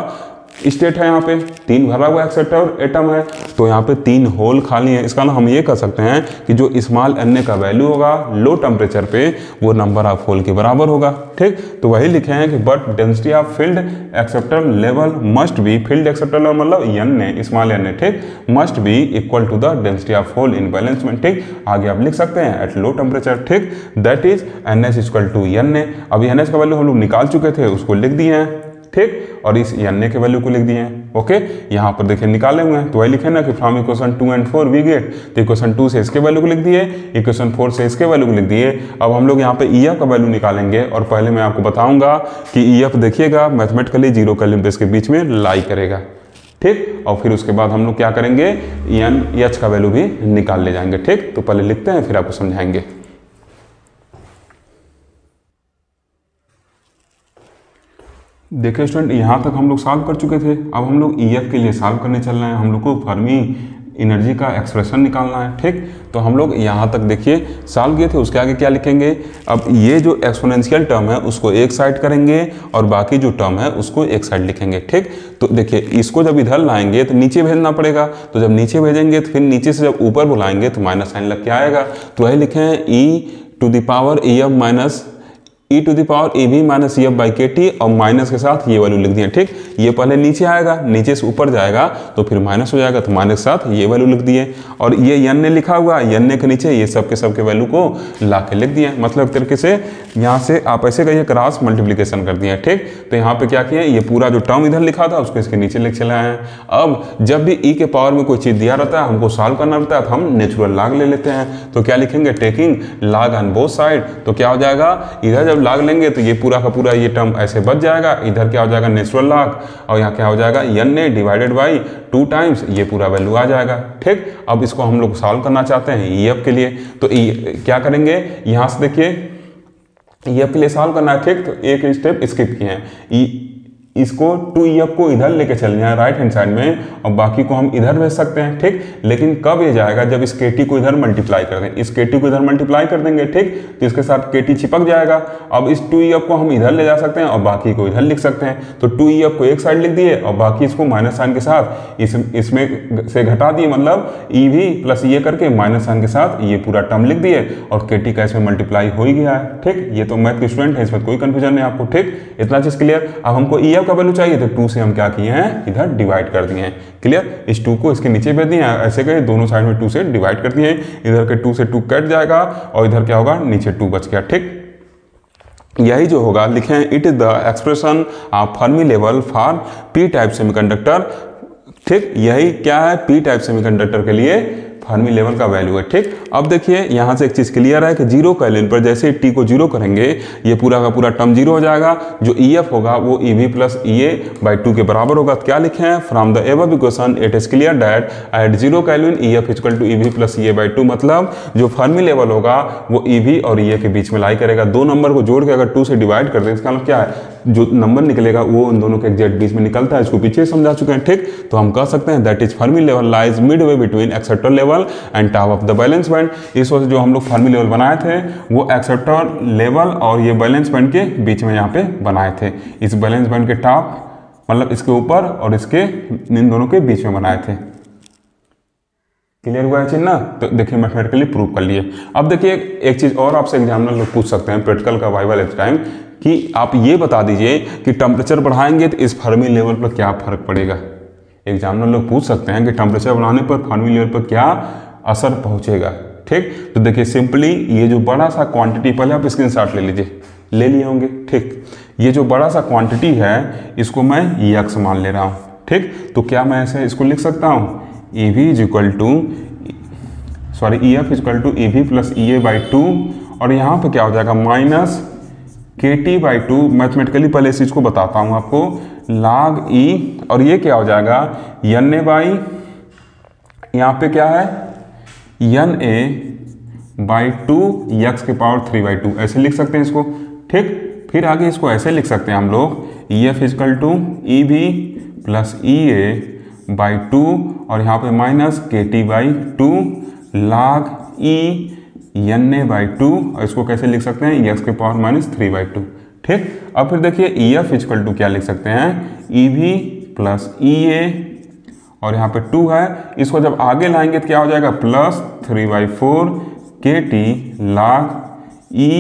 स्टेट है, यहाँ पे 3 भरा हुआ एक्सेप्टर एटम है, तो यहाँ पे 3 होल खाली है। इसका ना हम ये कह सकते हैं कि जो स्मॉल n का वैल्यू होगा लो टेम्परेचर पे वो नंबर ऑफ होल के बराबर होगा। ठीक, तो वही लिखे हैं कि but density of field acceptor level must be, field acceptor level मतलब n स्मॉल n, ठीक, must be equal to the density of hole in balance में। ठीक, आगे आप लिख सकते हैं एट लो टेम्परेचर। ठीक, that is NS equal to n। अभी NS का वैल्यू हम लोग निकाल चुके थे, उसको लिख दिए हैं। ठीक, और इस n के वैल्यू को लिख दिए हैं। ओके, यहाँ पर देखिए निकाले हुए हैं, तो वही लिखे ना कि from equation 2 and 4 we get, तो इक्वेशन 2 से इसके वैल्यू को लिख दिए, इक्वेशन 4 से इसके वैल्यू को लिख दिए। अब हम लोग यहाँ पे EF का वैल्यू निकालेंगे, और पहले मैं आपको बताऊंगा कि EF देखिएगा मैथमेटिकली 0 केल्विन बेस के बीच में लाई करेगा। ठीक, और फिर उसके बाद हम लोग क्या करेंगे, H का वैल्यू भी निकाल ले जाएंगे। ठीक, तो पहले लिखते हैं फिर आपको समझाएंगे। देखिए स्टूडेंट, यहाँ तक हम लोग सॉल्व कर चुके थे। अब हम लोग EF के लिए सॉल्व करने चल रहे हैं, हम लोग को फर्मी एनर्जी का एक्सप्रेशन निकालना है। ठीक, तो हम लोग यहाँ तक देखिए सॉल्व किए थे, उसके आगे क्या लिखेंगे, अब ये जो एक्सपोनेंशियल टर्म है उसको एक साइड करेंगे और बाकी जो टर्म है उसको एक साइड लिखेंगे। ठीक, तो देखिए इसको जब इधर लाएंगे तो नीचे भेजना पड़ेगा, तो जब नीचे भेजेंगे तो फिर नीचे से जब ऊपर बुलाएंगे तो माइनस साइन लग के आएगा। तो वही लिखे हैं e⁻ minus e⁻ minus ef by K T, और माइनस के साथ ये वैल्यू लिख दिए। ठीक, ये पहले नीचे आएगा, नीचे से ऊपर जाएगा तो फिर माइनस हो जाएगा, तो माइनस के साथ ये वैल्यू लिख दिए। और ये n लिखा हुआ है, n के नीचे ये सब के वैल्यू को ला के लिख दिए। मतलब तरीके से यहाँ से आप ऐसे कहिए क्रॉस मल्टीप्लीकेशन कर दिए। ठीक, तो यहाँ पे क्या किए, ये पूरा जो टर्म इधर लिखा था उसको इसके नीचे लिख चले हैं। अब जब भी e के पावर में कोई चीज़ दिया रहता है हमको सॉल्व करना रहता है तो हम नेचुरल लॉग ले लेते हैं। तो क्या लिखेंगे, taking log on both side, तो क्या हो जाएगा, इधर जब लॉग लेंगे तो ये पूरा का पूरा ये टर्म ऐसे बच जाएगा, इधर क्या हो जाएगा नेचुरल लॉग, और यहाँ क्या हो जाएगा n डिवाइडेड बाई 2 टाइम्स ये पूरा वैल्यू आ जाएगा। ठीक, अब इसको हम लोग सॉल्व करना चाहते हैं EF के लिए, तो क्या करेंगे, यहाँ से देखिए EF के लिए सॉल्व करना है। ठीक, तो एक स्टेप स्किप किए हैं, इसको 2EF को इधर लेके चलना है राइट हैंड साइड में, और बाकी को हम इधर भेज सकते हैं। ठीक, लेकिन कब ये जाएगा, जब इस KT को इधर मल्टीप्लाई कर देंगे, इस KT को इधर मल्टीप्लाई कर देंगे। ठीक, तो इसके साथ KT चिपक जाएगा। अब इस 2EF को हम इधर ले जा सकते हैं और बाकी को इधर लिख सकते हैं। तो 2EF को एक साइड लिख दिए और बाकी इसको माइनस साइन के साथ इसमें से घटा दिए, मतलब EV प्लस ये करके माइनस साइन के साथ ये पूरा टर्म लिख दिए, और KT का इसमें मल्टीप्लाई हो ही गया है। ठीक, ये तो मैथ के स्टूडेंट है, इसमें कोई कंफ्यूजन नहीं आपको। ठीक, इतना चीज क्लियर। अब हमको EF का वैल्यू चाहिए तो 2 से हम क्या किए हैं, इधर डिवाइड कर दिए हैं। क्लियर, इस 2 को इसके नीचे भेज दिए हैं, ऐसे कहे दोनों साइड में 2 से डिवाइड कर दिए हैं। इधर के 2 से 2 कट जाएगा और इधर क्या होगा, नीचे 2 बच गया। ठीक, यही जो होगा लिखें, it is the expression of Fermi level for P type semiconductor. ठीक, यही क्या है, पी टाइप सेमीकंडक्टर के लिए फर्मी लेवल का वैल्यू है। ठीक, अब देखिए यहाँ से एक चीज़ क्लियर है कि जीरो केल्विन पर जैसे टी को जीरो करेंगे ये पूरा का पूरा टर्म जीरो हो जाएगा। जो EF होगा वो EV प्लस EA/2 के बराबर होगा। तो क्या लिखे हैं, from the above equation it is clear that at zero kelvin EF equal to EV plus EA/2। मतलब जो फर्मी लेवल होगा वो EV और EA के बीच में लाई करेगा। दो नंबर को जोड़ के अगर 2 से डिवाइड कर दें इसका मतलब क्या है, जो नंबर निकलेगा वो उन दोनों के एग्जैक्ट बीच में निकलता है। इसको पीछे समझा चुके हैं। ठीक, तो हम कह सकते हैं that is Fermi level lies Midway between acceptor level and top of the balance band. इस वजह से जो हम लोग फर्मी लेवल बनाए थे वो एक्सेप्टर लेवल और ये बैलेंस बैंड के बीच में यहाँ पे बनाए थे। इस बैलेंस बैंड के टॉप मतलब इसके ऊपर और इसके इन दोनों के बीच में बनाए थे। क्लियर हुआ है चिन्ह ना? तो देखिए मैथमेटिकली प्रूव कर लिए। अब देखिए एक चीज़ और आपसे एग्जामिनर लोग पूछ सकते हैं प्रैक्टिकल का वाइवा लेते टाइम कि आप ये बता दीजिए कि टेम्परेचर बढ़ाएंगे तो इस फर्मी लेवल पर क्या फर्क पड़ेगा। एग्जामिनर लोग पूछ सकते हैं कि टेम्परेचर बढ़ाने पर फर्मी लेवल पर क्या असर पहुंचेगा। ठीक, तो देखिए सिंपली ये जो बड़ा सा क्वांटिटी, पहले आप स्क्रीनशॉट ले लीजिए, ले लिए होंगे। ठीक, ये जो बड़ा सा क्वांटिटी है इसको मैं यक्स मान ले रहा हूँ। ठीक, तो क्या मैं ऐसे इसको लिख सकता हूँ, EF equal to EV plus EA/2 और यहाँ पे क्या हो जाएगा माइनस KT/2। मैथमेटिकली पहले इस चीज़ को बताता हूँ आपको, log E और ये क्या हो जाएगा NA/, यहाँ पे क्या है NA/2 x के पावर 3/2 ऐसे लिख सकते हैं इसको। ठीक, फिर आगे इसको ऐसे लिख सकते हैं हम लोग, EF equal to EV plus EA/2 और यहाँ पे minus KT/2 log E NA/2 और इसको कैसे लिख सकते हैं, x के पावर माइनस 3/2। ठीक, अब फिर देखिए EF इक्वल टू क्या लिख सकते हैं, EV प्लस EA और यहाँ पे 2 है, इसको जब आगे लाएंगे तो क्या हो जाएगा plus 3/4 KT log E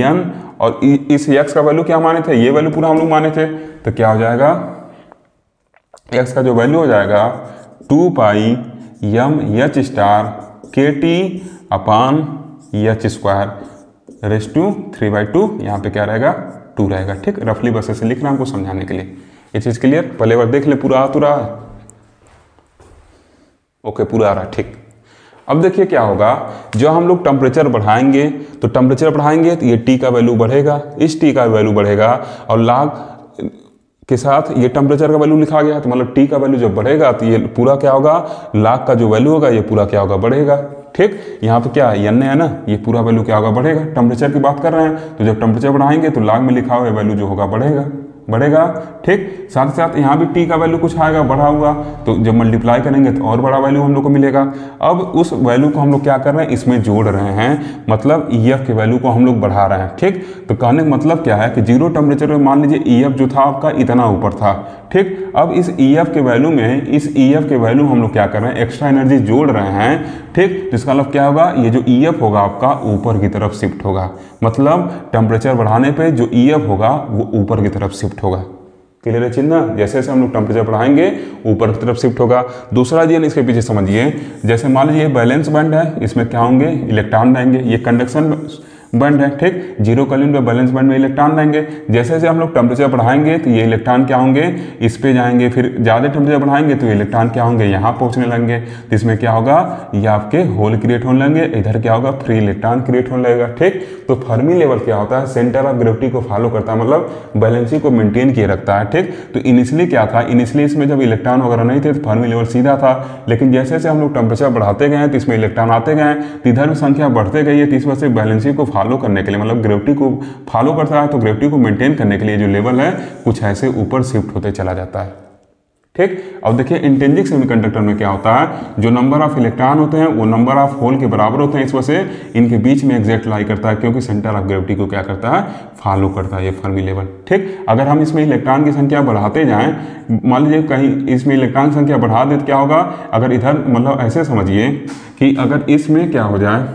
N और इस x का वैल्यू क्या माने थे, ये वैल्यू पूरा हम लोग माने थे। तो क्या हो जाएगा, x का जो वैल्यू हो जाएगा 2 pi mh star KT upon H square raise to 3/2। यहाँ पे क्या रहेगा 2 रहेगा। ठीक, रफली बस ऐसे लिख रहा हूँ आपको समझाने के लिए। ये चीज़ क्लियर, पहले बार देख ले पूरा आ तो रहा है। ओके, पूरा आ रहा है। ठीक, अब देखिए क्या होगा, जो हम लोग टेम्परेचर बढ़ाएंगे तो टेम्परेचर बढ़ाएंगे तो ये T का वैल्यू बढ़ेगा, इस T का वैल्यू बढ़ेगा और log के साथ ये टेम्परेचर का वैल्यू लिखा गया तो मतलब T का वैल्यू जब बढ़ेगा तो ये पूरा क्या होगा, log का जो वैल्यू होगा ये पूरा क्या होगा बढ़ेगा। ठीक, यहाँ पे क्या NA है ना, ये पूरा वैल्यू क्या होगा बढ़ेगा। टेम्परेचर की बात कर रहे हैं तो जब टेम्परेचर बढ़ाएंगे तो log में लिखा हुआ वैल्यू जो होगा बढ़ेगा। ठीक, साथ ही साथ यहाँ भी T का वैल्यू कुछ आएगा बढ़ा हुआ, तो जब मल्टीप्लाई करेंगे तो और बड़ा वैल्यू हम लोग को मिलेगा। अब उस वैल्यू को हम लोग क्या कर रहे हैं, इसमें जोड़ रहे हैं, मतलब EF के वैल्यू को हम लोग बढ़ा रहे हैं। ठीक, तो कहने का मतलब क्या है कि जीरो टेम्परेचर में मान लीजिए EF जो था आपका इतना ऊपर था। ठीक, अब इस EF के वैल्यू में इस EF के वैल्यू हम लोग क्या कर रहे हैं, एक्स्ट्रा एनर्जी जोड़ रहे हैं। ठीक, तो इसका मतलब क्या होगा, ये जो EF होगा आपका ऊपर की तरफ शिफ्ट होगा, मतलब टेम्परेचर बढ़ाने पे जो EF होगा वो ऊपर की तरफ शिफ्ट होगा। क्लियर है चिन्ह, जैसे जैसे हम लोग टेम्परेचर बढ़ाएंगे ऊपर की तरफ शिफ्ट होगा। दूसरा जी इसके पीछे समझिए, जैसे मान लीजिए बैलेंस बैंड है, इसमें क्या होंगे इलेक्ट्रॉन रहेंगे, ये कंडक्शन बैंड है। ठीक, जीरो केल्विन पे बैलेंस बैंड में इलेक्ट्रॉन रहेंगे। जैसे जैसे हम लोग टेम्परेचर बढ़ाएंगे तो ये इलेक्ट्रॉन क्या होंगे, इस पे जाएंगे, फिर ज़्यादा टेम्परेचर बढ़ाएंगे तो ये इलेक्ट्रॉन क्या होंगे यहाँ पहुँचने लगेंगे। तो इसमें क्या होगा, ये आपके होल क्रिएट होने लगेंगे, इधर क्या होगा फ्री इलेक्ट्रॉन क्रिएट होने लगेगा। ठीक, तो फर्मी लेवल क्या होता है, सेंटर ऑफ ग्रेविटी को फॉलो करता है, मतलब बैलेंसिंग को मेंटेन किए रखता है। ठीक, तो इनिशियली क्या था, इनिशियली इसमें जब इलेक्ट्रॉन वगैरह नहीं थे तो फर्मी लेवल सीधा था, लेकिन जैसे जैसे हम लोग टेम्परेचर बढ़ाते गए तो इसमें इलेक्ट्रॉन आते गए, तो इधर भी संख्या बढ़ते गई है। तो इस वजह से बैलेंसिंग को फॉलो करने के लिए, मतलब ग्रेविटी को फॉलो करता है, तो ग्रेविटी को मेंटेन करने के लिए जो लेवल है कुछ ऐसे ऊपर शिफ्ट होते चला जाता है। ठीक, अब देखिए इंट्रिंसिक सेमीकंडक्टर में क्या होता है, जो नंबर ऑफ इलेक्ट्रॉन होते हैं वो नंबर ऑफ होल के बराबर होते हैं। इस वजह से इनके बीच में एग्जैक्ट लाई करता है, क्योंकि सेंटर ऑफ ग्रेविटी को क्या करता है, फॉलो करता है ये फर्मी लेवल। ठीक, अगर हम इसमें इलेक्ट्रॉन की संख्या बढ़ाते जाएं, मान लीजिए कहीं इसमें इलेक्ट्रॉन की संख्या बढ़ा दे तो क्या होगा, अगर इधर मतलब ऐसे समझिए कि अगर इसमें क्या हो जाए,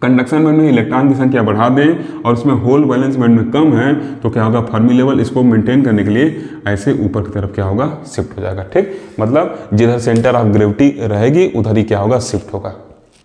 कंडक्शन बैंड में इलेक्ट्रॉन की संख्या बढ़ा दें और उसमें होल वैलेंस बैंड में कम है, तो क्या होगा फर्मी लेवल इसको मेंटेन करने के लिए ऐसे ऊपर की तरफ क्या होगा, शिफ्ट हो जाएगा। ठीक, मतलब जिधर सेंटर ऑफ ग्रेविटी रहेगी उधर ही क्या होगा, शिफ्ट होगा।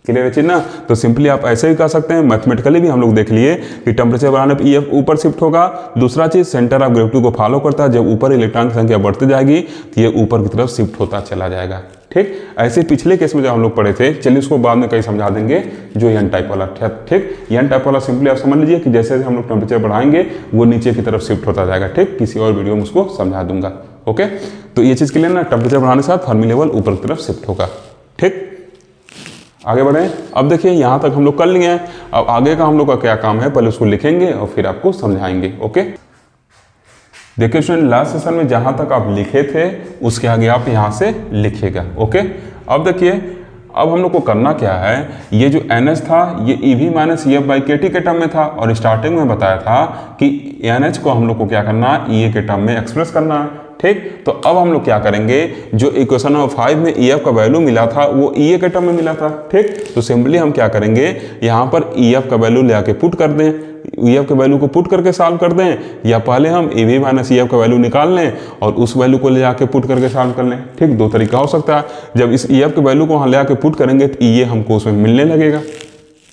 क्लियर है चीज ना। तो सिंपली आप ऐसे भी कर सकते हैं, मैथमेटिकली भी हम लोग देख लिए कि टेम्परेचर बढ़ाने पर EF ऊपर शिफ्ट होगा। दूसरा चीज सेंटर ऑफ ग्रेविटी को फॉलो करता है, जब ऊपर इलेक्ट्रॉन की संख्या बढ़ती जाएगी तो ये ऊपर की तरफ शिफ्ट होता चला जाएगा। ठीक, ऐसे पिछले केस में जो हम लोग पढ़े थे, चलिए उसको बाद में कहीं समझा देंगे, जो एन टाइप वाला। ठीक, एन टाइप वाला सिंपली आप समझ लीजिए कि जैसे हम लोग टेम्परेचर बढ़ाएंगे वो नीचे की तरफ शिफ्ट होता जाएगा। ठीक, किसी और वीडियो में उसको समझा दूंगा। ओके, तो ये चीज क्लियर ना, टेम्परेचर बढ़ाने के साथ फर्मी लेवल ऊपर की तरफ शिफ्ट होगा। ठीक, आगे बढ़े। अब देखिए यहाँ तक हम लोग कर लिए हैं, अब आगे का हम लोग का क्या काम है, पहले उसको लिखेंगे और फिर आपको समझाएंगे। ओके, देखिए स्टूडेंट, लास्ट सेशन में जहाँ तक आप लिखे थे उसके आगे आप यहाँ से लिखिएगा। ओके, अब देखिए अब हम लोग को करना क्या है, ये जो NH था ये EV minus EF by KT के टर्म में था, और स्टार्टिंग में बताया था कि NH को हम लोग को क्या करना है, EA के टर्म में एक्सप्रेस करना है। ठीक, तो अब हम लोग क्या करेंगे, जो इक्वेशन नंबर 5 में EF का वैल्यू मिला था वो EA के टर्म में मिला था। ठीक, तो सिंपली हम क्या करेंगे, यहाँ पर EF का वैल्यू ले आके पुट कर दें, EF के वैल्यू को पुट करके सॉल्व कर दें, या पहले हम EV माइनस EF का वैल्यू निकाल लें और उस वैल्यू को ले आके पुट करके सॉल्व कर लें। ठीक, दो तरीका हो सकता है। जब इस EF के वैल्यू को वहाँ ले आके पुट करेंगे तो EA हमको उसमें मिलने लगेगा।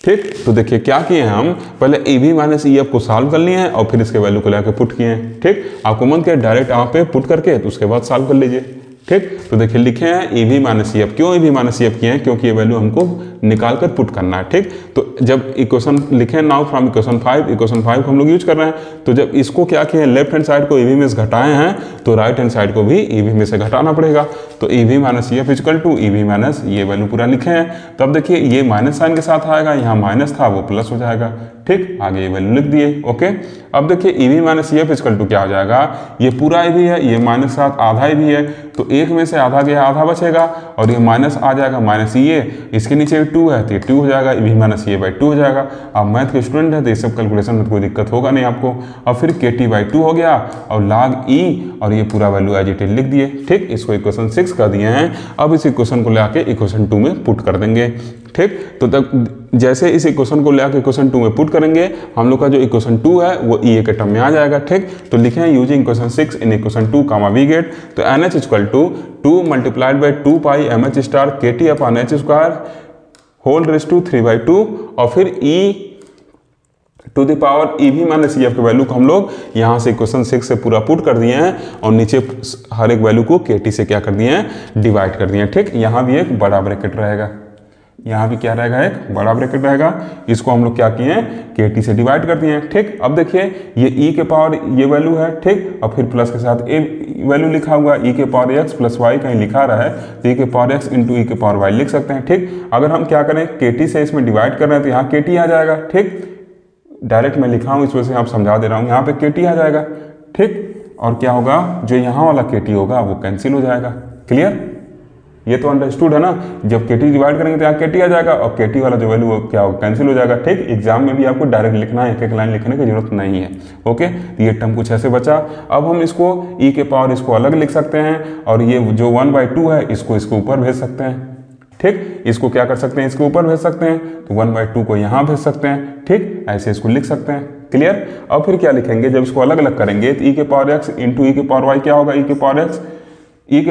ठीक, तो देखिए क्या किए हैं हम, पहले EV माइनस EF को सॉल्व कर लिए हैं और फिर इसके वैल्यू को लेकर पुट किए हैं। ठीक, आपको मन किया डायरेक्ट यहाँ पे पुट करके तो उसके बाद सॉल्व कर लीजिए। ठीक, तो देखिए लिखे हैं EV माइनस EF, क्यों EV माइनस EF किए हैं, क्योंकि ये वैल्यू हमको निकाल कर पुट करना है। ठीक, तो जब इक्वेशन लिखे नाउ फ्रॉम इक्वेशन 5 को हम लोग यूज कर रहे हैं, तो जब इसको क्या किए, लेफ्ट हैंड साइड को EV में से घटाए हैं तो राइट हैंड साइड को भी EV में से घटाना पड़ेगा। तो EV minus EF equal to EV minus ये वैल्यू पूरा लिखे हैं। तो अब देखिए ये माइनस साइन के साथ आएगा, यहाँ माइनस था वो प्लस हो जाएगा। ठीक, आगे ये वैल्यू लिख दिए। ओके, अब देखिए EV minus EF equal to क्या हो जाएगा, ये पूरा EV है, ये माइनस साथ आधा EV है, तो एक में से आधा गया आधा बचेगा और ये माइनस आ जाएगा माइनस EA, इसके नीचे 2 है तो ये 2 हो जाएगा, EV माइनस EA बाई 2 हो जाएगा। अब मैथ के स्टूडेंट है तो ये सब कैलकुलेशन में कोई दिक्कत होगा नहीं आपको। अब फिर KT बाई 2 हो गया और log E और ये पूरा वैल्यू एज इट इज लिख दिए। ठीक, इसको इक्वेशन 6 कर दिए हैं। अब इस इक्वेशन को लेके इक्वेशन 2 में पुट कर देंगे। ठीक, तो तब जैसे इस इक्वेशन को लेकर इक्वेशन 2 में पुट करेंगे, हम लोग का जो इक्वेशन 2 है वो EA के टर्म में आ जाएगा। ठीक, तो लिखे हैं using equation 6 in equation 2 comma we get, तो NH equal to 2 multiplied by 2 pi MH star KT upon H square whole raise to 3/2 और फिर E to the power EV minus EF के वैल्यू को हम लोग यहाँ से इक्वेशन 6 से पूरा पुट कर दिए हैं और नीचे हर एक वैल्यू को KT से क्या कर दिए हैं, डिवाइड कर दिए हैं। ठीक, यहाँ भी एक बड़ा ब्रैकेट रहेगा, यहाँ भी क्या रहेगा, एक बड़ा ब्रैकेट रहेगा, इसको हम लोग क्या किए हैं, KT से डिवाइड कर दिए हैं। ठीक, अब देखिए ये E के पावर ये वैल्यू है। ठीक, और फिर प्लस के साथ A वैल्यू लिखा हुआ E के पावर x प्लस y कहीं लिखा रहा है तो E के पावर x इंटू E के पावर y लिख सकते हैं। ठीक, अगर हम क्या करें, KT से इसमें डिवाइड कर रहे हैं तो यहाँ KT आ जाएगा। ठीक, डायरेक्ट मैं लिखा हूँ इस वजह से आप समझा दे रहा हूँ, यहाँ पे KT आ जाएगा। ठीक, और क्या होगा, जो यहाँ वाला KT होगा वो कैंसिल हो जाएगा। क्लियर, ये तो अंडरस्टूड है ना, जब KT डिवाइड करेंगे तो यहाँ KT आ जाएगा और KT वाला जो वैल्यू क्या होगा, कैंसिल हो जाएगा। ठीक, एग्जाम में भी आपको डायरेक्ट लिखना है, एक एक लाइन लिखने की जरूरत नहीं है। ओके, तो ये टर्म कुछ ऐसे बचा। अब हम इसको E के पावर इसको अलग लिख सकते हैं और ये जो 1/2 है इसको इसके ऊपर भेज सकते हैं। ठीक, इसको क्या कर सकते हैं, इसके ऊपर भेज सकते हैं, तो 1/2 को यहाँ भेज सकते हैं। ठीक, ऐसे इसको लिख सकते हैं। क्लियर, अब फिर क्या लिखेंगे, जब इसको अलग अलग करेंगे तो E के पावर x इंटू E के पावर y क्या होगा, E के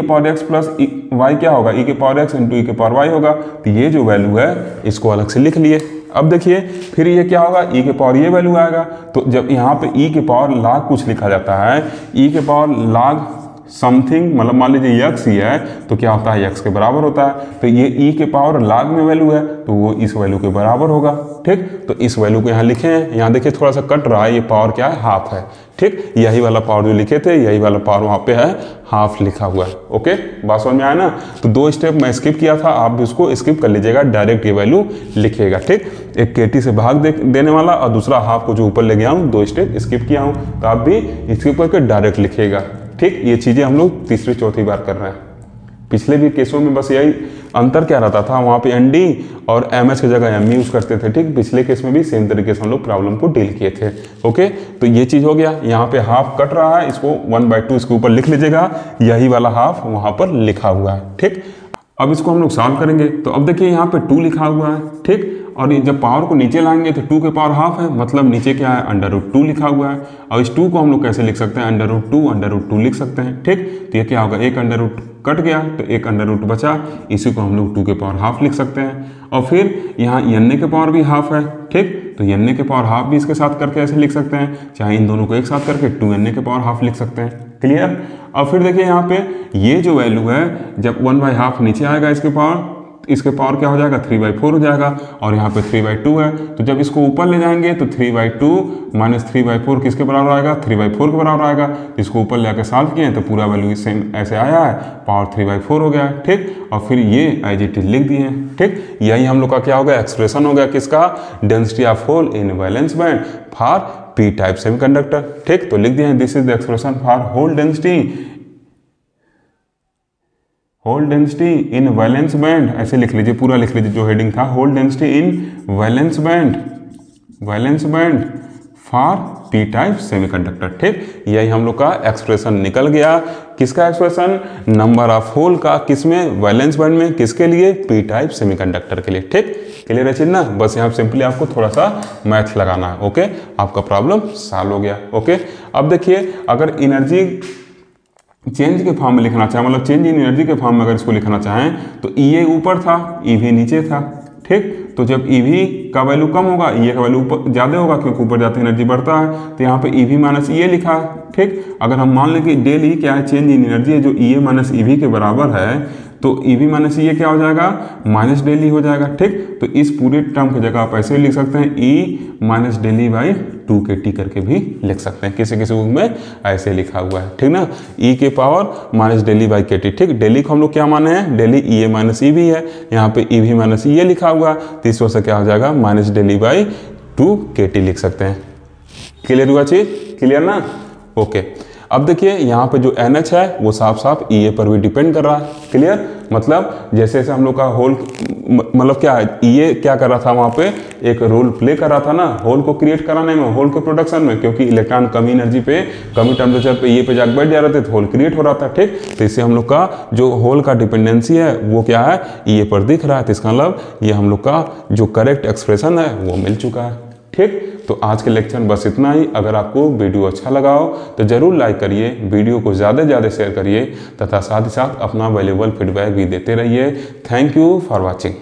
पावर x प्लस y क्या होगा, E के पावर x इंटू E के पावर y होगा। तो ये जो वैल्यू है इसको अलग से लिख लिए। अब देखिए फिर ये क्या होगा, E के पावर ये वैल्यू आएगा, तो जब यहाँ पे E के पावर log कुछ लिखा जाता है, E के पावर log समथिंग, मतलब मान लीजिए x ही है तो क्या होता है, x के बराबर होता है। तो ये E के पावर log में वैल्यू है तो वो इस वैल्यू के बराबर होगा। ठीक, तो इस वैल्यू को यहाँ लिखे हैं, यहाँ देखिए थोड़ा सा कट रहा है, ये पावर क्या है, हाफ है। ठीक, यही वाला पावर जो लिखे थे यही वाला पावर वहाँ पे है, हाफ लिखा हुआ है। ओके, बात समझ में आया ना। तो 2 स्टेप मैं स्किप किया था, आप भी उसको स्किप कर लीजिएगा, डायरेक्ट ये वैल्यू लिखिएगा। ठीक, एक KT से भाग देने वाला और दूसरा हाफ को जो ऊपर ले गया हूँ, 2 स्टेप स्किप किया हूँ, तो आप भी स्किप करके डायरेक्ट लिखिएगा। ठीक, ये चीज़ें हम लोग तीसरी चौथी बार कर रहे हैं। पिछले भी केसों में बस यही अंतर क्या रहता था, वहाँ पे ND और MS की जगह M यूज़ करते थे। ठीक, पिछले केस में भी सेम तरीके से हम लोग प्रॉब्लम को डील किए थे। ओके, तो ये चीज़ हो गया, यहाँ पे हाफ कट रहा है, इसको 1/2 इसके ऊपर लिख लीजिएगा, यही वाला हाफ वहाँ पर लिखा हुआ है। ठीक, अब इसको हम लोग सॉल्व करेंगे, तो अब देखिए यहाँ पे 2 लिखा हुआ है। ठीक, और ये जब पावर को नीचे लाएंगे तो 2 के पावर हाफ है, मतलब नीचे क्या है, √2 लिखा हुआ है। और इस 2 को हम लोग कैसे लिख सकते हैं, √2 लिख सकते हैं। ठीक, तो ये क्या होगा, 1 कट गया तो एक अंडर रूट बचा, इसी को हम लोग 2 के पावर हाफ लिख सकते हैं। और फिर यहाँ n के पावर भी हाफ है, ठीक, तो n के पावर हाफ भी इसके साथ करके ऐसे लिख सकते हैं, चाहे इन दोनों को एक साथ करके 2n के पावर हाफ लिख सकते हैं। क्लियर। और फिर देखिए यहाँ पे ये जो वैल्यू है जब 1/2 नीचे आएगा इसके पावर क्या हो जाएगा 3/4 हो जाएगा, और यहाँ पे 3/2 है, तो जब इसको ऊपर ले जाएंगे तो 3/2 माइनस 3/4 किसके बराबर आएगा 3/4 के बराबर आएगा। इसको ऊपर ले आकर सॉल्व किए तो पूरा वैल्यू सेम ऐसे आया है, पावर 3/4 हो गया है, ठीक। और फिर ये एज इट इज लिख दिए हैं, ठीक। यही हम लोग का क्या हो गया एक्सप्रेशन हो गया किसका, density of hole in valence band for P type semiconductor, ठीक। तो लिख दिए हैं this is the expression for hole density in valence band, ऐसे लिख लीजिए, पूरा लिख लीजिए जो हेडिंग था, hole density in valence band for P type semiconductor, ठीक। यही हम लोग का एक्सप्रेशन निकल गया। किसका एक्सप्रेशन, नंबर ऑफ होल का, किसमें, वैलेंस बैंड में, किसके लिए, पी टाइप सेमीकंडक्टर के लिए, ठीक। क्लियर है चीज ना, बस यहाँ सिंपली आपको थोड़ा सा मैथ लगाना है, ओके, आपका प्रॉब्लम सॉल्व हो गया, ओके। अब देखिए अगर एनर्जी चेंज के फॉर्म में लिखना चाहें, मतलब चेंज इन एनर्जी के फॉर्म में अगर इसको लिखना चाहें तो E ऊपर था EV नीचे था, ठीक। तो जब EV का वैल्यू कम होगा E का वैल्यू ऊपर ज़्यादा होगा, क्योंकि ऊपर जाते एनर्जी बढ़ता है, तो यहाँ पे EV माइनस E लिखा है, ठीक। अगर हम मान लें कि डेल E क्या है, चेंज इन एनर्जी है, जो EA माइनस EV के बराबर है, तो EV माइनस EA क्या हो जाएगा, माइनस डेल E हो जाएगा, ठीक। तो इस पूरे टर्म की जगह आप ऐसे लिख सकते हैं E minus del E by 2KT करके भी लिख सकते हैं, किसी किसी बुक में ऐसे लिखा हुआ है, ठीक ना, E के power minus del E by KT, ठीक। डेल E को हम लोग क्या माने हैं, del E EA minus EV है, यहाँ पे EV माइनस EA लिखा हुआ, तो इस वजह से क्या हो जाएगा minus del E by 2KT लिख सकते हैं। क्लियर हुआ चीज, क्लियर ना, ओके। अब देखिए यहाँ पे जो NH है वो साफ साफ EA पर भी डिपेंड कर रहा है, क्लियर। मतलब जैसे जैसे हम लोग का होल, मतलब क्या है, EA क्या कर रहा था वहाँ पे, एक रोल प्ले कर रहा था ना होल को क्रिएट कराने में, होल के प्रोडक्शन में, क्योंकि इलेक्ट्रॉन कमी एनर्जी पे, कमी टेम्परेचर पे EA पे जाकर बैठ जा रहे थे तो होल क्रिएट हो रहा था, ठीक। तो इससे हम लोग का जो होल का डिपेंडेंसी है वो क्या है, EA पर दिख रहा है, तो इसका मतलब ये हम लोग का जो करेक्ट एक्सप्रेशन है वो मिल चुका है, ठीक। तो आज के लेक्चर बस इतना ही। अगर आपको वीडियो अच्छा लगा हो तो ज़रूर लाइक करिए, वीडियो को ज़्यादा से ज़्यादा शेयर करिए, तथा साथ ही साथ अपना वैल्यूएबल फीडबैक भी देते रहिए। Thank you for watching.